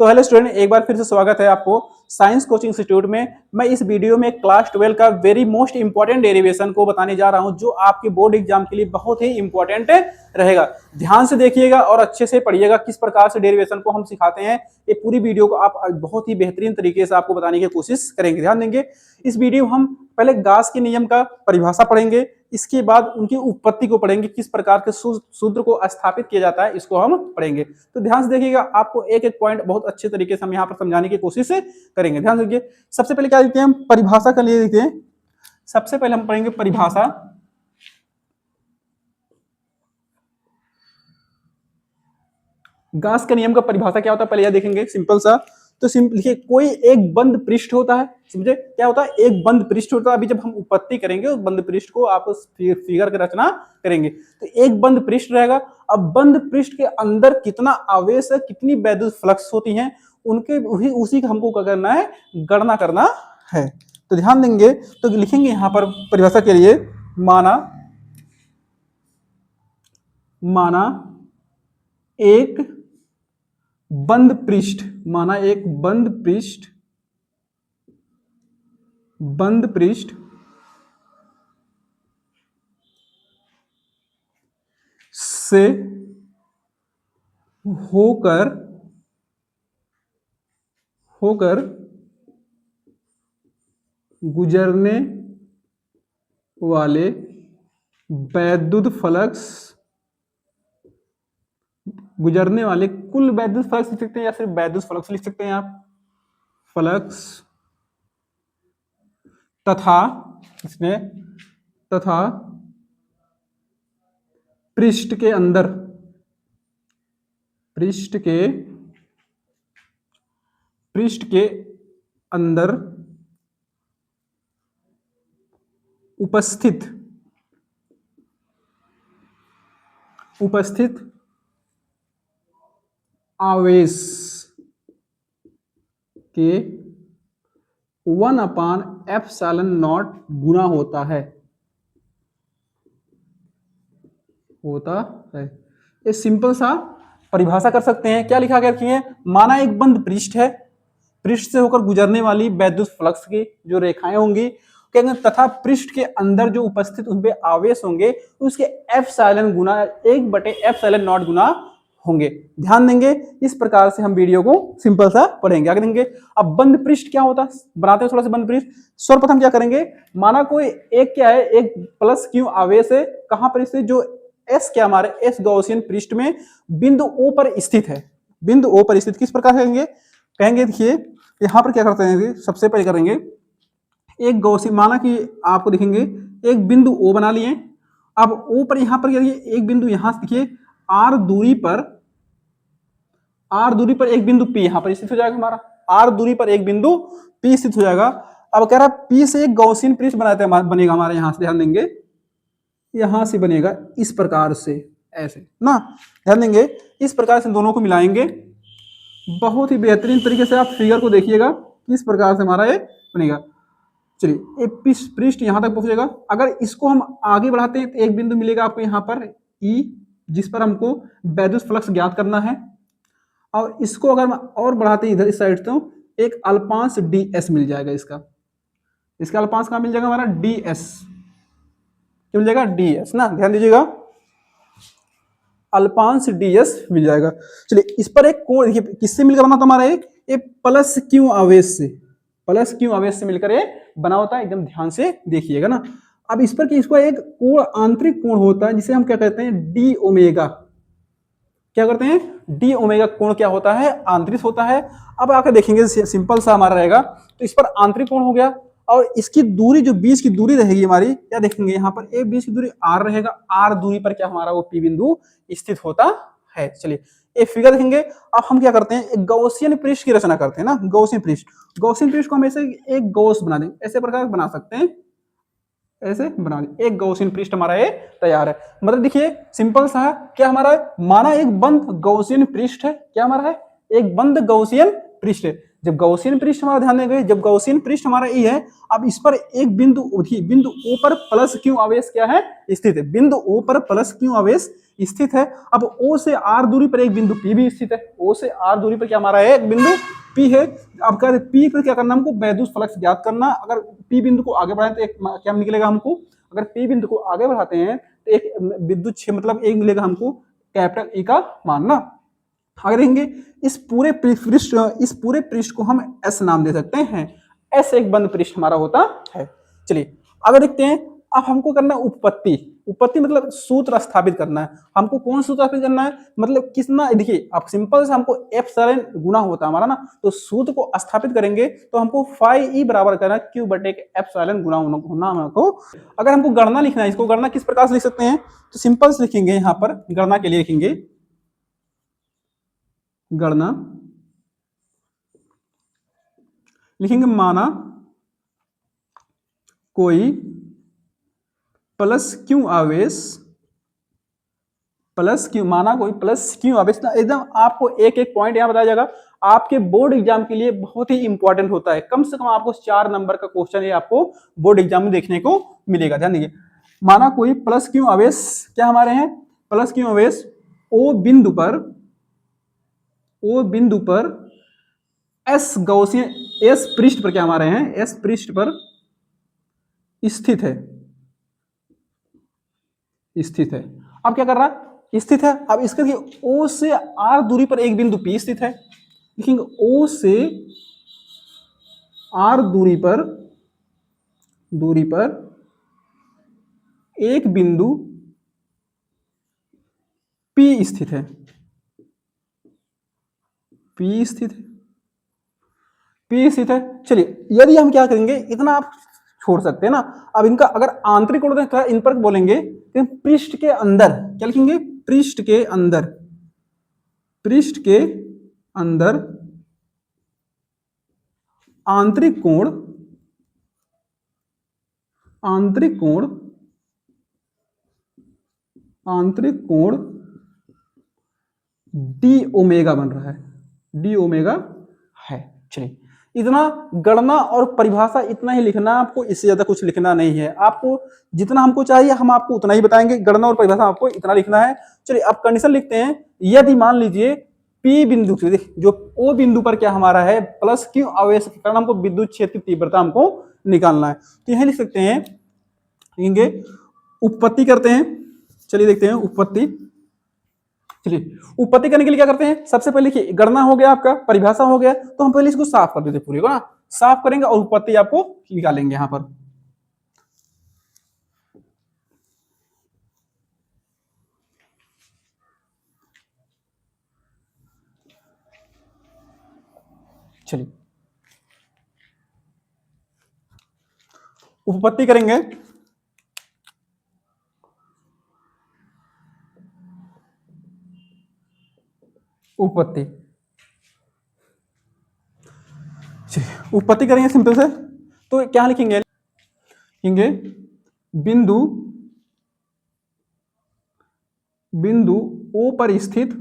तो hello student, एक बार फिर से स्वागत है आपको साइंस कोचिंग इंस्टीट्यूट में। मैं इस वीडियो में क्लास 12 का वेरी मोस्ट इंपॉर्टेंट डेरिवेशन को बताने जा रहा हूं, जो आपके बोर्ड एग्जाम के लिए बहुत ही इंपॉर्टेंट रहेगा। ध्यान से देखिएगा और अच्छे से पढ़िएगा किस प्रकार से डेरिवेशन को हम सिखाते हैं। ये पूरी वीडियो को आप बहुत ही बेहतरीन तरीके से आपको बताने की कोशिश करेंगे। ध्यान देंगे, इस वीडियो हम पहले गास के नियम का परिभाषा पढ़ेंगे, इसके बाद उनकी उत्पत्ति को पढ़ेंगे, किस प्रकार के सूत्र को स्थापित किया जाता है इसको हम पढ़ेंगे। तो ध्यान से देखिएगा, आपको एक एक पॉइंट बहुत अच्छे तरीके से हम यहाँ पर समझाने की कोशिश करेंगे। ध्यान देखिए, सबसे पहले क्या लिखते हैं हम, परिभाषा के लिए लिखते हैं। सबसे पहले हम पढ़ेंगे परिभाषा। गास के नियम का परिभाषा क्या होता है पहले यह देखेंगे, सिंपल सा। तो सिंपल लिखिए, कोई एक बंद पृष्ठ होता है, समझे क्या होता है, एक बंद पृष्ठ होता है। अभी जब हम उत्पत्ति करेंगे उस बंद पृष्ठ को आप फिगर की रचना करेंगे, तो एक बंद पृष्ठ रहेगा। अब बंद पृष्ठ के अंदर कितना आवेश है, कितनी वैद्युत फ्लक्स होती हैं, उनके उसी का हमको क्या करना है, गणना करना है। तो ध्यान देंगे, तो लिखेंगे यहां पर परिभाषा के लिए, माना एक बंद पृष्ठ, माना एक बंद पृष्ठ से होकर गुजरने वाले वैद्युत फ्लक्स, गुजरने वाले कुल वैद्युत फ्लक्स लिख सकते हैं या सिर्फ वैद्युत फ्लक्स लिख सकते हैं आप, फ्लक्स तथा इसमें पृष्ठ के अंदर उपस्थित आवेश के 1/ε0 गुना होता है। ये सिंपल सा परिभाषा कर सकते हैं। क्या लिखा गया है, माना एक बंद पृष्ठ है, पृष्ठ से होकर गुजरने वाली वैद्युत फ्लक्स की जो रेखाएं होंगी, तथा पृष्ठ के अंदर जो उपस्थित उनपे आवेश होंगे उसके एप्सिलॉन गुना 1/ε0 गुना होंगे। ध्यान देंगे, इस प्रकार से हम वीडियो को सिंपल सा पढ़ेंगे। आगे देंगे, अब बंद पृष्ठ क्या होता है, बनाते हैं थोड़ा सा बंद पृष्ठ। सर्वप्रथम क्या करेंगे, माना कोई एक क्या है, एक प्लस क्यू आवेश है, कहां पर स्थित, जो एस क्या हमारे एस गॉसियन पृष्ठ में बिंदु ओ पर स्थित है। बिंदु ओ पर स्थित किस प्रकार कहेंगे देखिए, यहां पर क्या करते हैं, सबसे पहले करेंगे एक गॉसियन, माना कि आपको दिखेंगे एक बिंदु ओ बना लिए। अब ओ पर यहां पर एक बिंदु यहां देखिए, आर दूरी पर एक बिंदु पी यहां पर स्थित हो जाएगा हमारा, आर दूरी पर एक बिंदु पी स्थित हो जाएगा। अब कह रहा पी से एक गॉसियन पृष्ठ बनेगा हमारे, यहां से ध्यान देंगे, यहां से बनेगा इस प्रकार से, ऐसे ना। ध्यान देंगे, इस प्रकार से दोनों को मिलाएंगे, बहुत ही बेहतरीन तरीके से आप फिगर को देखिएगा किस प्रकार से हमारा ये बनेगा। चलिए, एक पृष्ठ यहां तक पहुंचेगा। अगर इसको हम आगे बढ़ाते हैं तो एक बिंदु मिलेगा आपको यहां पर ई, जिस पर हमको वैद्युत फ्लक्स ज्ञात करना है। और इसको अगर हम और बढ़ाते हैं इधर इस साइड, तो एक अल्पांश डी एस मिल जाएगा। इसका अल्पांश कहां मिल जाएगा हमारा, डी एस मिल जाएगा, डी एस ना, ध्यान दीजिएगा, अल्पांश डी एस मिल जाएगा। चलिए, इस पर एक कोण देखिए, किससे मिलकर बना था हमारा, एक प्लस क्यू आवेश से मिलकर ये बना होता है। एकदम ध्यान से देखिएगा ना। अब इस पर कि इसको एक कोण, आंतरिक कोण होता है, जिसे हम क्या कहते हैं, डी ओमेगा। क्या करते हैं, डी ओमेगा कोण क्या होता है, आंतरिक होता है। अब आकर देखेंगे, सिंपल सा हमारा रहेगा, तो इस पर आंतरिक कोण हो गया, और इसकी दूरी जो बीच की दूरी रहेगी हमारी, क्या देखेंगे यहाँ पर, ए बीच की दूरी आर रहेगा, आर दूरी पर क्या हमारा वो पी बिंदु स्थित होता है। चलिए, एक फिगर देखेंगे। अब हम क्या करते हैं, एक गॉसियन पृष्ठ की रचना करते हैं ना। गॉसियन पृष्ठ को हम ऐसे एक गॉस बना देंगे, ऐसे प्रकार बना सकते हैं, ऐसे बना दें, एक गॉसियन पृष्ठ हमारा ये तैयार है। मतलब देखिए, सिंपल सा क्या हमारा है, माना एक बंद गॉसियन पृष्ठ है, क्या हमारा है, एक बंद गॉसियन पृष्ठ है। जब गौसियन पृष्ठ हमारा ध्यान देंगे, जब गौसियन पृष्ठ हमारा ई है, अब इस पर एक बिंदु बिंदु ओ पर प्लस क्यू आवेश क्या है, स्थित है। बिंदु ओ पर प्लस क्यू आवेश स्थित है। अब ओ से आर दूरी पर एक बिंदु पी भी स्थित है। ओ से आर दूरी पर क्या हमारा है, एक बिंदु पी है। अब कह रहे पी पर क्या करना, हमको वैद्युत फ्लक्स ज्ञात करना। अगर पी बिंदु को आगे बढ़ाएं तो एक क्या निकलेगा हमको, अगर पी बिंदु को आगे बढ़ाते हैं तो एक विद्युत क्षेत्र मतलब एक मिलेगा हमको कैपिटल ई का मान ना। आगे देखेंगे इस पूरे पृष्ठ को हम एस नाम दे सकते हैं। एस एक बंद पृष्ठ हमारा होता है। चलिए आगे देखते हैं। अब हमको करना है उत्पत्ति मतलब सूत्र स्थापित करना है। हमको कौन सूत्र स्थापित करना है, मतलब कितना, देखिए आप सिंपल से हमको एप्सिलॉन गुना होता है हमारा ना, तो सूत्र को स्थापित करेंगे तो हमको फाई ई बराबर करना क्यू बटे एप्सिलॉन गुना होना हमको। अगर हमको गणना लिखना है, इसको गणना किस प्रकार से लिख सकते हैं, तो सिंपल से लिखेंगे, यहाँ पर गणना के लिए लिखेंगे गणना, लिखेंगे माना कोई प्लस क्यू आवेश, प्लस क्यू, माना कोई प्लस क्यू आवेश ना, एकदम आपको एक एक पॉइंट यहां बताया जाएगा। आपके बोर्ड एग्जाम के लिए बहुत ही इंपॉर्टेंट होता है। कम से कम आपको 4 नंबर का क्वेश्चन ये आपको बोर्ड एग्जाम में देखने को मिलेगा। ध्यान दीजिए, माना कोई प्लस क्यू आवेश क्या हमारे हैं, प्लस क्यू आवेश ओ बिंदु पर एस गौसियन, एस पृष्ठ पर क्या हमारे हैं, एस पृष्ठ पर स्थित है। अब क्या कर रहा है, स्थित है। अब इसके ओ से आर दूरी पर एक बिंदु पी स्थित है। लिखेंगे ओ से आर दूरी पर एक बिंदु पी स्थित है। चलिए यदि हम क्या करेंगे, इतना आप छोड़ सकते हैं ना। अब इनका अगर आंतरिक कोण देखा, इन पर बोलेंगे तो पृष्ठ के अंदर क्या लिखेंगे, पृष्ठ के अंदर आंतरिक कोण डी ओमेगा बन रहा है, डी ओमेगा है। चलिए इतना गणना और परिभाषा इतना ही लिखना, आपको इससे ज्यादा कुछ लिखना नहीं है। आपको जितना हमको चाहिए हम आपको उतना ही बताएंगे, गणना और परिभाषा आपको इतना लिखना है। चलिए अब कंडीशन लिखते हैं। यदि मान लीजिए पी बिंदु जो ओ बिंदु पर क्या हमारा है प्लस क्यू आवेश के कारण हमको विद्युत क्षेत्र की तीव्रता हमको निकालना है, तो यही लिख सकते हैं, लिखेंगे उत्पत्ति करते हैं। चलिए देखते हैं उत्पत्ति। चलिए उत्पत्ति करने के लिए क्या करते हैं, सबसे पहले देखिए गणना हो गया आपका, परिभाषा हो गया, तो हम पहले इसको साफ कर देते पूरे को ना, साफ करेंगे और उत्पत्ति आपको निकालेंगे यहां पर। चलिए उत्पत्ति करेंगे। उत्पत्ति करेंगे सिंपल से, तो क्या लिखेंगे, बिंदु ओ पर स्थित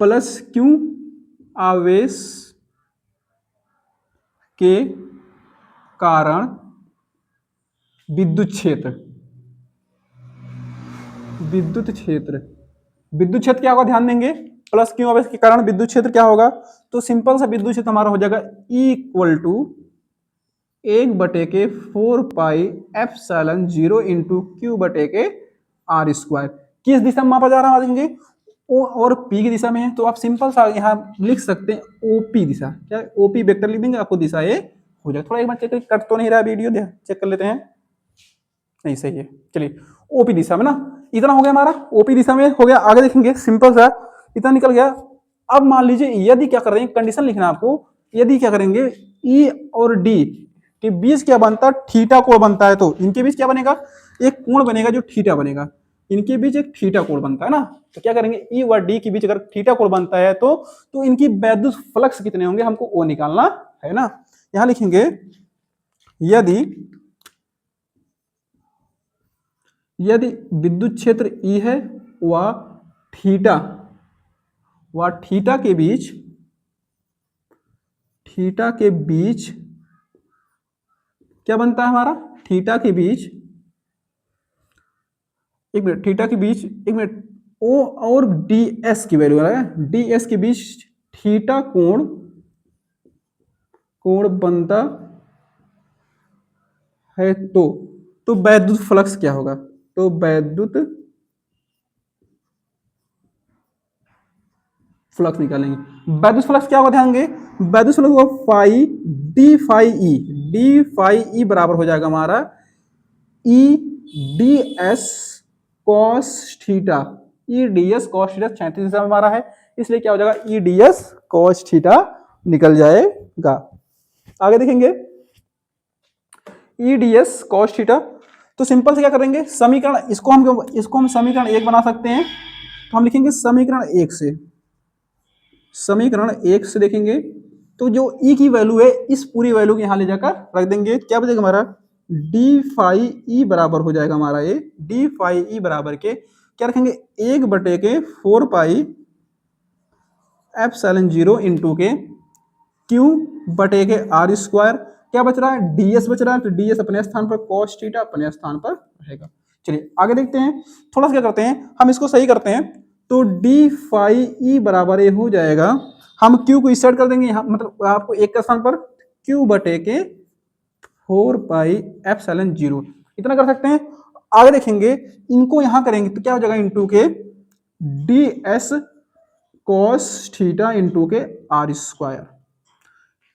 प्लस क्यू आवेश के कारण विद्युत क्षेत्र क्या होगा, ध्यान देंगे, प्लस क्यू आवेश के कारण विद्युत क्षेत्र क्या होगा, तो सिंपल सा विद्युत क्षेत्र हमारा हो जाएगा E=1/4πε0 इंटू क्यू बटे के आर स्क्वायर। किस दिशा में मापा जा रहा है, देखेंगे ओ और पी की दिशा में है, तो आप सिंपल सा यहाँ लिख सकते हैं ओपी दिशा, क्या ओपी वेक्टर लिख देंगे, आपको दिशा ये हो जाए। थोड़ा एक बार चेक कट तो नहीं रहा वीडियो, चेक कर लेते हैं, नहीं सही है। चलिए ओपी दिशा में ना, इतना हो गया हमारा, ओपी दिशा में हो गया। आगे देखेंगे सिंपल सा इतना निकल गया। अब मान लीजिए यदि क्या कर रहे हैं, कंडीशन लिखना आपको, यदि क्या करेंगे ई और डी के बीच क्या बनता है, थीटा कोण बनता है, तो इनके बीच क्या बनेगा, एक कोण बनेगा जो थीटा बनेगा, इनके बीच एक थीटा कोण बनता है ना, तो क्या करेंगे ई व डी के बीच अगर थीटा कोण बनता है तो इनकी वैद्युत फ्लक्स कितने होंगे हमको वो निकालना है ना। यहां लिखेंगे यदि विद्युत क्षेत्र ई है व थीटा व थीटा के बीच क्या बनता है हमारा, थीटा के बीच, एक मिनट, थीटा के बीच, एक मिनट, ओ और डी एस की वैल्यू है, डी एस के बीच थीटा कोण बनता है तो वैद्युत फ्लक्स क्या होगा, तो वैद्युत फ्लक्स निकालेंगे। वैद्युत फ्लक्स क्या होगा, ध्यान देंगे, वैद्युत फ्लक्स होगा फाई डी फाई ई बराबर हो जाएगा हमारा E D S cos theta, E D S cos theta 36 दिशा में हमारा है, इसलिए क्या हो जाएगा, E D S cos theta निकल जाएगा। आगे देखेंगे E D S cos theta, तो सिंपल से क्या करेंगे, समीकरण इसको हम समीकरण 1 बना सकते हैं, तो हम लिखेंगे समीकरण एक से देखेंगे, तो जो ई की वैल्यू है इस पूरी वैल्यू को यहां ले जाकर रख देंगे, क्या बचेगा हमारा डी फाई ई बराबर हो जाएगा हमारा ये डी फाई ई बराबर के क्या रखेंगे, 1/4 पाई एप्सिलॉन 0 इंटू के क्यू बटे के आर स्क्वायर, क्या बच रहा है, डीएस बच रहा है, तो डीएस अपने स्थान पर, कॉस थीटा अपने स्थान पर रहेगा। चलिए आगे देखते हैं, थोड़ा सा क्या करते हैं, हम इसको सही करते हैं, तो डी फाई ई बराबर ये हो जाएगा, हम क्यू को इंसर्ट कर देंगे यहाँ, मतलब आपको एक के स्थान पर क्यू बटे के 4 पाई एप्सिलॉन 0 इतना कर सकते हैं। आगे देखेंगे, इनको यहां करेंगे तो क्या हो जाएगा, इंटू के D S cos theta into के आर स्क्वायर,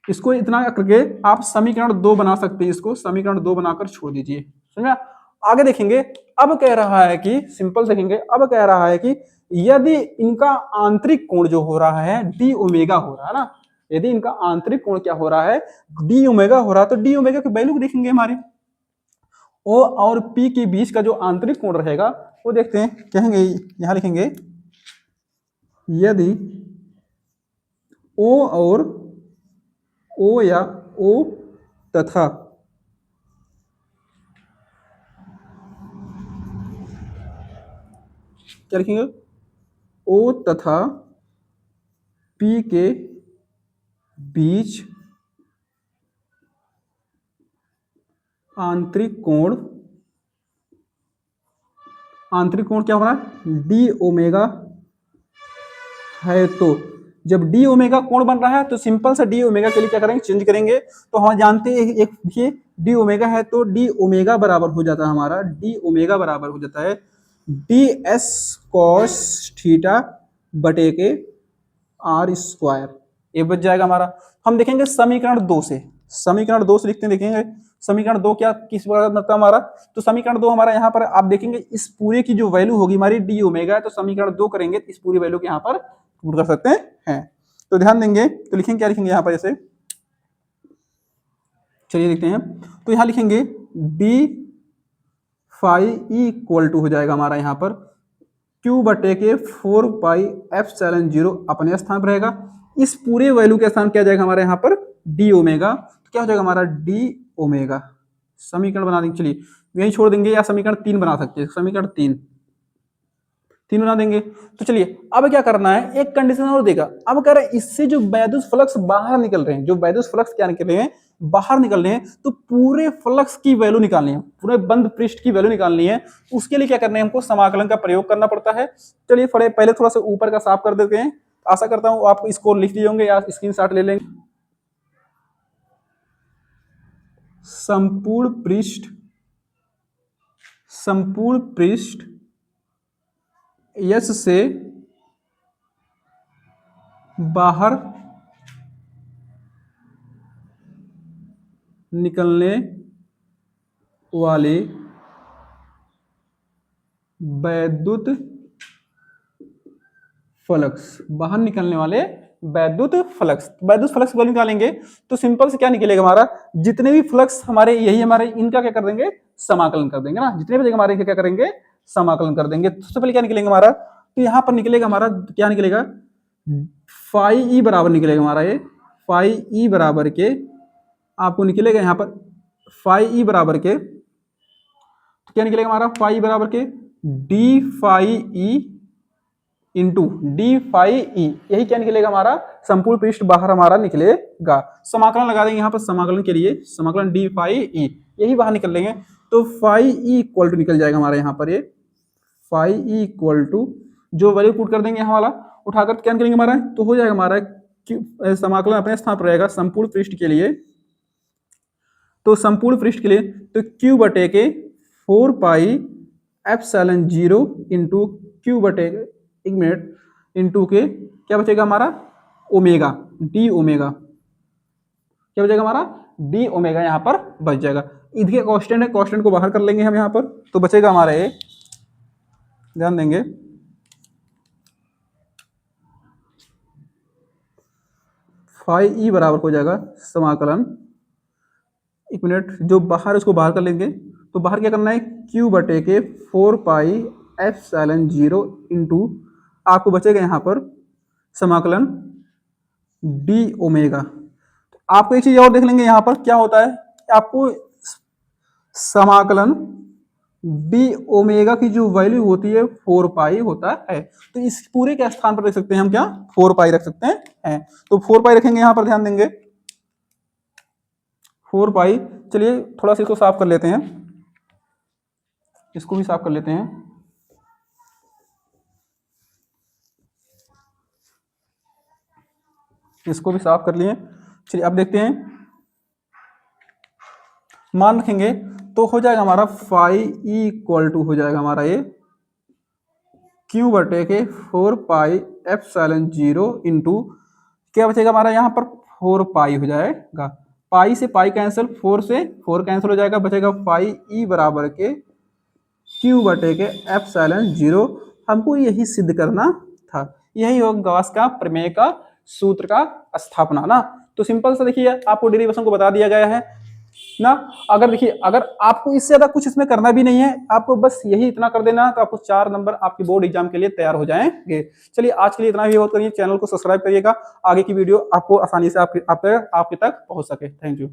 इसको इतना करके आप समीकरण 2 बना सकते हैं, इसको समीकरण 2 बनाकर छोड़ दीजिए, समझा। आगे देखेंगे, अब कह रहा है कि सिंपल देखेंगे, अब कह रहा है कि यदि इनका आंतरिक कोण जो हो रहा है डी ओमेगा हो रहा है ना, यदि इनका आंतरिक कोण क्या हो रहा है, डी ओमेगा हो रहा है, तो डी ओमेगा की वैल्यू देखेंगे हमारे ओ और पी के बीच का जो आंतरिक कोण रहेगा वो देखते हैं, कहेंगे यहां लिखेंगे यदि ओ और ओ या ओ तथा क्या लिखेंगे, ओ तथा पी के बीच आंतरिक कोण क्या होगा, डी ओमेगा है, तो जब डी ओमेगा कोण बन रहा है तो सिंपल से डी ओमेगा के लिए क्या करेंगे, चेंज करेंगे, तो हम जानते हैं एक देखिए डी ओमेगा है, तो डी ओमेगा बराबर हो जाता है हमारा, डी ओमेगा बराबर हो जाता है डी एस कॉस थीटा बटे के आर स्क्वायर, ये बच जाएगा हमारा। हम देखेंगे समीकरण 2 से, लिखते हैं, देखेंगे समीकरण 2 क्या किस प्रकार बनता है हमारा, तो समीकरण 2 हमारा यहाँ पर आप देखेंगे इस पूरे की जो वैल्यू होगी हमारी डी ओमेगा है, तो समीकरण 2 करेंगे इस पूरी वैल्यू के यहाँ पर पुट कर सकते हैं, तो ध्यान देंगे, तो लिखेंगे क्या लिखेंगे यहाँ पर जैसे, चलिए देखते हैं, तो यहाँ लिखेंगे d phi e equal to हो जाएगा हमारा यहाँ पर क्यू बटे के 4 पाई एप्सिलॉन 0 अपने स्थान पर रहेगा, इस पूरे वैल्यू के स्थान क्या जाएगा हमारे यहाँ पर डी ओमेगा, तो क्या हो जाएगा हमारा डी ओमेगा, समीकरण बना देंगे, चलिए यही छोड़ देंगे या समीकरण 3 बना सकते हैं, समीकरण 3 बना देंगे। तो चलिए अब क्या करना है, एक कंडीशन और देगा, अब कह रहे हैं इससे जो वैद्युत फ्लक्स बाहर निकल रहे हैं, जो वैद्युत फ्लक्स क्या निकल रहे हैं, बाहर निकल रहे हैं, तो पूरे फ्लक्स की वैल्यू निकालनी है, पूरे बंद पृष्ठ की वैल्यू निकालनी है, उसके लिए क्या करना है, हमको समाकलन का प्रयोग करना पड़ता है। चलिए पहले थोड़ा सा ऊपर का साफ कर देते हैं, आशा करता हूं आप इसको लिख लिए होंगे या स्क्रीनशॉट ले लेंगे। संपूर्ण पृष्ठ यस से बाहर निकलने वाले वैद्युत फ्लक्स, बाहर निकलने वाले वैद्युत फ्लक्स वैल्यू निकालेंगे, तो सिंपल से क्या निकलेगा हमारा, जितने भी फ्लक्स हमारे यही हमारे इनका क्या कर देंगे, समाकलन कर देंगे ना, जितने भी हमारे क्या करेंगे, समाकलन कर देंगे। तो सबसे पहले क्या निकलेगा हमारा, तो यहां पर निकलेगा हमारा क्या निकलेगा, फाई ई बराबर निकलेगा हमारा, ये फाई ई बराबर के आपको निकलेगा यहां पर फाई ई बराबर के, तो क्या निकलेगा हमारा फाई बराबर के d phi e into d phi e, यही क्या निकलेगा हमारा, संपूर्ण पृष्ठ बाहर हमारा निकलेगा। समाकलन लगा देंगे यहाँ पर समाकलन के लिए, समाकलन डी फाई ई यही बाहर निकल लेंगे, तो फाई ई इक्वल टू निकल जाएगा हमारा यहाँ पर, ये फाई ई इक्वल टू जो वैल्यू पुट कर देंगे यहाँ वाला उठाकर क्या निकलेंगे हमारा, तो हो जाएगा हमारा समाकलन अपने स्थान पर रहेगा संपूर्ण पृष्ठ के लिए, तो संपूर्ण पृष्ठ के लिए तो क्यू बटे के 4 पाई एप्सिलॉन 0 इंटू क्यू बटे, एक मिनट, इंटू के क्या बचेगा हमारा, ओमेगा, डी ओमेगा, क्या बचेगा हमारा, डी ओमेगा यहाँ पर बच जाएगा। इधर कांस्टेंट है, कांस्टेंट को बाहर कर लेंगे हम यहाँ पर, तो बचेगा हमारा ये, ध्यान देंगे, फाई ई बराबर हो जाएगा समाकलन, एक मिनट, जो बाहर उसको बाहर कर लेंगे, तो बाहर क्या करना है, क्यू बटे के 4 पाई एप्सिलॉन 0 इंटू आपको बचेगा यहाँ पर समाकलन डी ओमेगा। तो आपको एक चीज और देख लेंगे यहाँ पर क्या होता है, आपको समाकलन डी ओमेगा की जो वैल्यू होती है 4 पाई होता है, तो इस पूरे के स्थान पर रख सकते हैं हम क्या, 4 पाई रख सकते हैं, तो 4 पाई रखेंगे यहाँ पर, ध्यान देंगे 4 पाई। चलिए थोड़ा सा इसको साफ कर लेते हैं, इसको भी साफ कर लेते हैं, इसको भी साफ कर लिए। चलिए अब देखते हैं, मान रखेंगे तो हो जाएगा हमारा फाई ई इक्वल टू हो जाएगा हमारा ये क्यू बटे के 4 पाई एप्सिलॉन 0 इंटू क्या बचेगा हमारा यहाँ पर 4 पाई हो जाएगा, पाई से पाई कैंसिल, 4 से 4 कैंसिल हो जाएगा, बचेगा फाई ई बराबर के क्यू बटे के एप्सिलॉन 0। हमको यही सिद्ध करना था, यही होगा गॉस का प्रमेय का सूत्र का स्थापना ना। तो सिंपल सा देखिए, आपको डेरिवेशन को बता दिया गया है ना। अगर देखिए, अगर आपको इससे ज्यादा कुछ इसमें करना भी नहीं है, आपको बस यही इतना कर देना, तो आपको 4 नंबर आपके बोर्ड एग्जाम के लिए तैयार हो जाएंगे। चलिए आज के लिए इतना ही, बहुत करिए, चैनल को सब्सक्राइब करिएगा, आगे की वीडियो आपको आसानी से आपके तक पहुंच सके। Thank you.